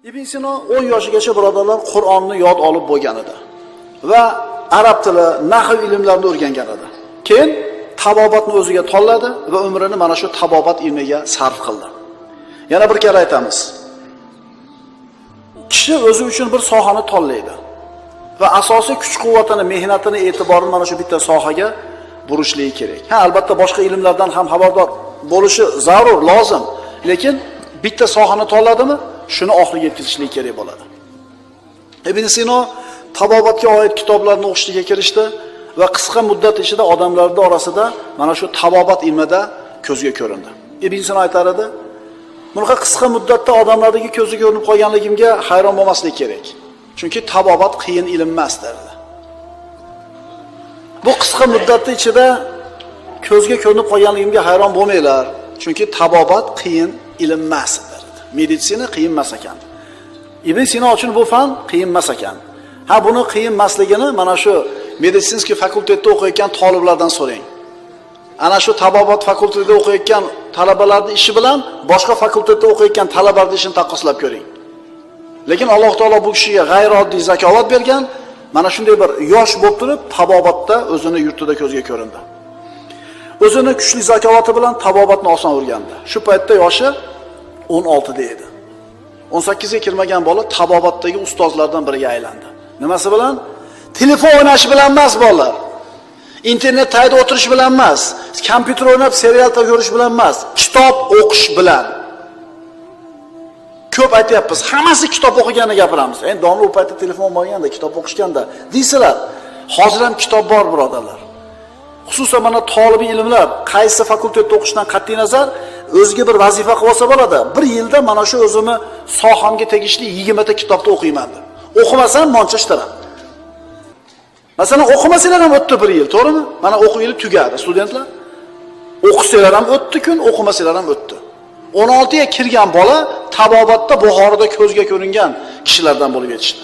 Ibn Sino 10 yoshigacha birodarlar Qur'onni yod olib bo'lgan edi va arab tili, nahv ilmlarini o'rgangan edi. Keyin tabobatni o'ziga tanladi va umrini mana shu tabobat ilmiga sarf qildi. Yana bir kar aytamiz. Kishi o'zi uchun bir sohani tanlaydi va asosiy kuch-quvvatini, mehnatini, e'tiborini mana shu bitta sohaga burishligi kerak. Ha, albatta boshqa ilmlardan ham xabardor bo'lishi zarur, lozim, lekin bitta sohani tanladimi, shuni oxiriga yetkazishlik kerak bo'ladi. Ibn Sino tabobatga oid kitoblarni o'qishga kirishdi va qisqa muddat ichida odamlarning orasida mana shu tabobat ilmida ko'zga ko'rindi. Ibn Sino aytar edi, bunaqa qisqa muddatda odamlardagi ko'zga ko'rinib qolganligimga hayron bo'lmaslik kerak. Chunki tabobat qiyin ilm emas derdi. Bu qisqa muddatning ichida ko'zga ko'rinib qolganligimga hayron bo'lmanglar, chunki tabobat qiyin ilm emas derdi. Meditsina qiyin emas ekan. Ibn Sino uchun bu fan qiyin emas ekan. Ha, buni qiyin emasligini mana shu meditsinskiy fakultetda o'qiyotgan talablardan so'rang. Ana shu tabobat fakultetida o'qiyotgan talabalarning ishi bilan boshqa fakultetda o'qiyotgan talabalarning ishini taqqoslab ko'ring. Lekin Alloh taolo bu kishiga g'ayrioddiy zakovat bergan, mana shunday bir yosh bo'lib turib tabobatda o'zini yurtida ko'zga ko'rindi. O'zini kuchli zakovati bilan tabobatni oson o'rgandi. Shu paytda yoshi 16 da edi. 18 ga kirmagan bola tabobatdagi ustozlardan biriga aylandi. Nimasi bilan? Telefon o'ynash bilan emas bolalar. Internet tayida o'tirish bilan emas, kompyuter o'ynab serial ko'rish bilan emas, kitob o'qish bilan. Ko'p aytyapmiz, hammasi kitob o'qiganini gapiramiz. Endi domla u paytda telefon bo'lganda, kitob o'qishganda deysizlar. Hozir ham kitob bor birodarlar. Xususan mana tolibiy ilmlar qaysi fakultetda o'qishdan qat'iy nazar o'ziga bir vazifa qilib olsa bo'ladi. Bir yilda mana shu o'zimni sohamga tegishli 20 ta kitobni o'qiyman deb. O'qimasam monchashtiraman. Masalan, o'qimasanglar ham o'tdi bir yil, to'g'rimi? Mana o'quv yili tugadi, studentlar. O'qisanglar ham o'tdi kun, o'qimasanglar ham o'tdi. 16 ga kirgan bola tabobatda Buxoroda ko'zga ko'ringan kishilardan bo'lib yetishdi.